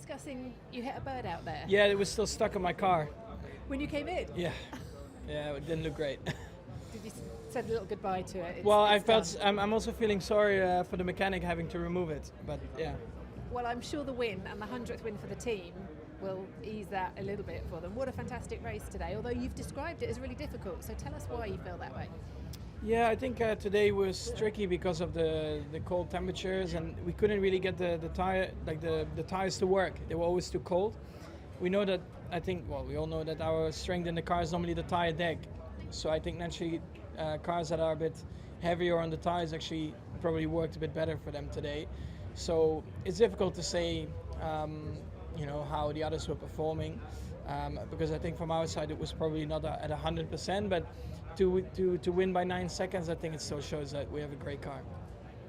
discussing you hit a bird out there? Yeah, it was still stuck in my car. When you came in? Yeah. Yeah, it didn't look great. Did you say a little goodbye to it? I'm also feeling sorry for the mechanic having to remove it, but yeah. Well, I'm sure the win and the 100th win for the team will ease that a little bit for them. What a fantastic race today, although you've described it as really difficult. So tell us why you feel that way. Yeah, I think today was tricky because of the cold temperatures, and we couldn't really get the tires to work. They were always too cold. We know that, we all know that our strength in the car is normally the tire deck. So I think naturally cars that are a bit heavier on the tires actually probably worked a bit better for them today. So it's difficult to say, how the others were performing, because I think from our side it was probably not at 100%, but to win by 9 seconds, I think it still shows that we have a great car.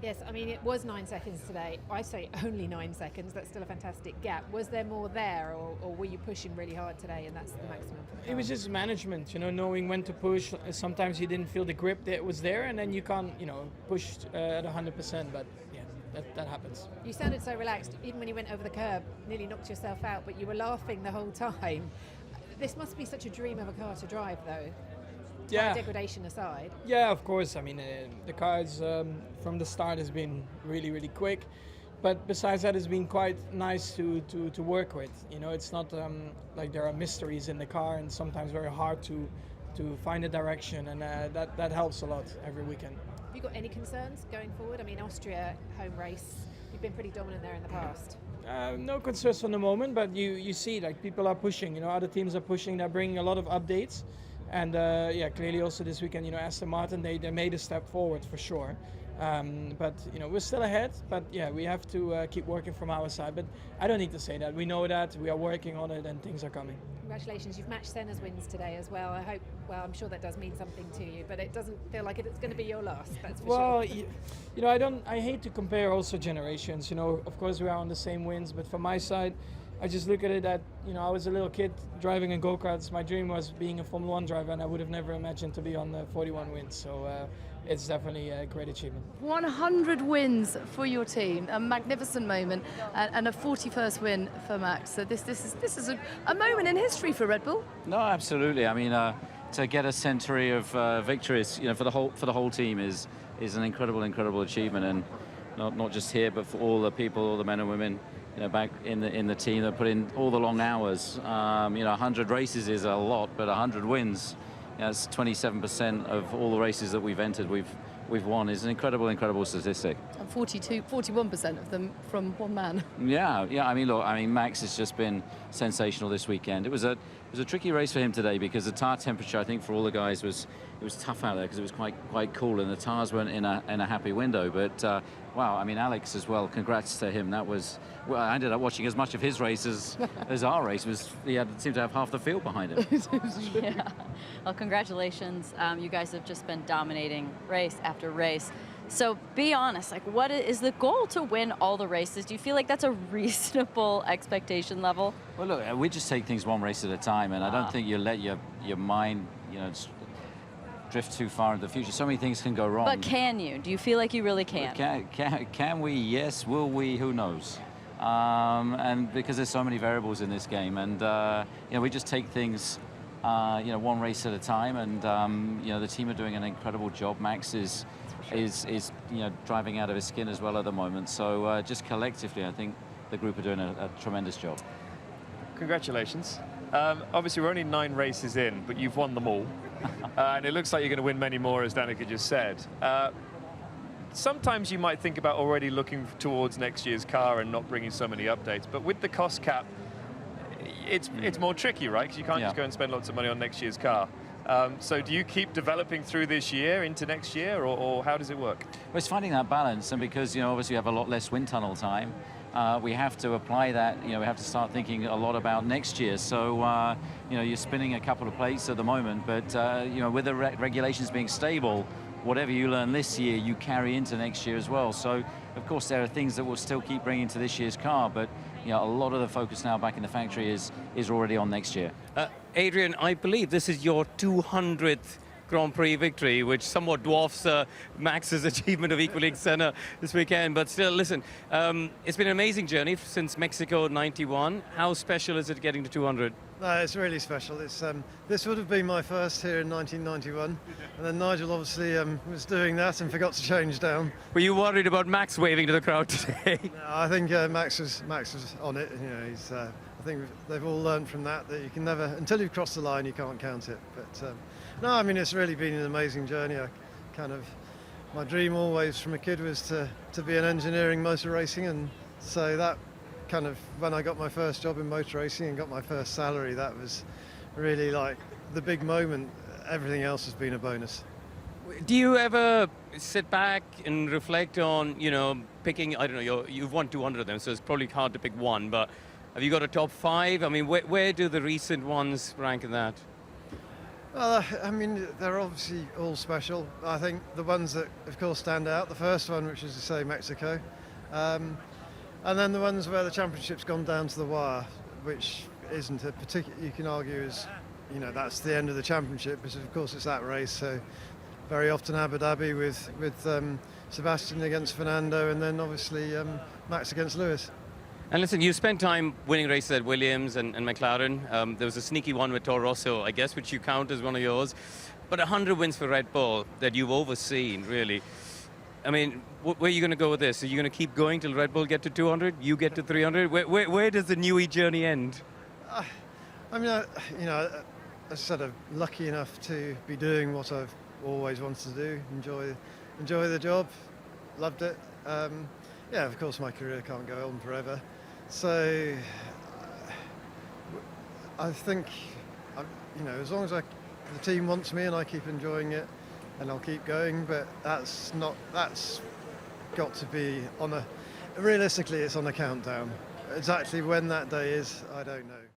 Yes, I mean, it was 9 seconds today. I say only 9 seconds. That's still a fantastic gap. Was there more there, or were you pushing really hard today and that's the maximum? It was just management, knowing when to push. Sometimes you didn't feel the grip that was there, and then you can't, push at 100%, but yeah, that happens. You sounded so relaxed, even when you went over the curb, nearly knocked yourself out, but you were laughing the whole time. This must be such a dream of a car to drive, though. Yeah. Degradation aside. Yeah, of course. I mean, the cars from the start has been really, really quick. But besides that, it's been quite nice to work with. It's not like there are mysteries in the car, and sometimes very hard to find a direction, and that helps a lot every weekend. Have you got any concerns going forward? I mean, Austria, home race, you've been pretty dominant there in the past. No concerns for the moment, but you see, like, people are pushing. Other teams are pushing. They're bringing a lot of updates. And clearly also this weekend, Aston Martin, they made a step forward for sure. But we're still ahead. But yeah, we have to keep working from our side. But I don't need to say that. We know that. We are working on it, and things are coming. Congratulations. You've matched Senna's wins today as well. I'm sure that does mean something to you, but it doesn't feel like it's going to be your last, that's for sure. I hate to compare also generations. Of course we are on the same wins, but from my side, I just look at it that, I was a little kid driving in go-karts. My dream was being a Formula 1 driver, and I would have never imagined to be on the 41 wins. So it's definitely a great achievement. 100 wins for your team, a magnificent moment, and a 41st win for Max. So this is a moment in history for Red Bull. No, absolutely. I mean, to get a century of victories, for the whole team is an incredible achievement, and not just here, but for all the people, all the men and women, back in the team that put in all the long hours. 100 races is a lot, but 100 wins, that's 27% of all the races that we've entered. We've won is an incredible statistic. And 41% of them from one man. Yeah. I mean, Max has just been sensational this weekend. It was a tricky race for him today because the tire temperature, I think, for all the guys was tough out there because it was quite cool and the tires weren't in a happy window. But wow, I mean, Alex as well. Congrats to him. I ended up watching as much of his race as our race. He seemed to have half the field behind him. Yeah. Well, congratulations. You guys have just been dominating race after race. So be honest, what is the goal to win all the races? Do you feel like that's a reasonable expectation level? Well, look, we just take things one race at a time, and I don't think you let your mind, drift too far into the future. So many things can go wrong. But can you? Do you feel like you really can? Can we? Yes. Will we? Who knows? And because there's so many variables in this game, and we just take things one race at a time, and the team are doing an incredible job. Max is driving out of his skin as well at the moment. So just collectively, I think the group are doing a tremendous job. Congratulations. Obviously, we're only 9 races in, but you've won them all. And it looks like you're going to win many more, as Danica just said. Sometimes you might think about already looking towards next year's car and not bringing so many updates. But with the cost cap, it's more tricky, right? Because you can't just go and spend lots of money on next year's car. So do you keep developing through this year into next year, or how does it work? Well, it's finding that balance, and because obviously we have a lot less wind tunnel time, we have to apply that. We have to start thinking a lot about next year. So you're spinning a couple of plates at the moment, but with the regulations being stable, whatever you learn this year, you carry into next year as well. So of course there are things that we'll still keep bringing to this year's car, but a lot of the focus now back in the factory is already on next year. Adrian, I believe this is your 200th Grand Prix victory, which somewhat dwarfs Max's achievement of equaling Senna this weekend. But still, listen, it's been an amazing journey since Mexico '91. How special is it getting to 200? No, it's really special. It's this would have been my first here in 1991, and then Nigel obviously was doing that and forgot to change down. Were you worried about Max waving to the crowd today? No, I think Max was on it. You know, I think they've all learned from that you can never, until you've crossed the line, you can't count it. But no, I mean it's really been an amazing journey. My dream always from a kid was to be an engineer in motor racing, and so that kind of, when I got my first job in motor racing and got my first salary, that was really like the big moment. Everything else has been a bonus. Do you ever sit back and reflect on, picking, I don't know, you've won 200 of them, so it's probably hard to pick one, but have you got a top 5? I mean, where do the recent ones rank in that? Well, I mean, they're obviously all special. I think the ones that, of course, stand out, the first one, which is to say Mexico, and then the ones where the championship's gone down to the wire, which isn't a particular, you can argue is, that's the end of the championship, but of course it's that race. So very often Abu Dhabi with Sebastian against Fernando, and then obviously Max against Lewis. And listen, you spent time winning races at Williams and McLaren. There was a sneaky one with Toro Rosso, I guess, which you count as one of yours. But 100 wins for Red Bull that you've overseen, really. I mean, where are you going to go with this? Are you going to keep going till Red Bull get to 200, you get to 300? Where does the Newey journey end? I mean, I'm sort of lucky enough to be doing what I've always wanted to do. Enjoy the job. Loved it. Yeah, of course, my career can't go on forever. So I think, as long as the team wants me and I keep enjoying it, and I'll keep going. But that's got to be realistically, it's on a countdown. Exactly when that day is, I don't know.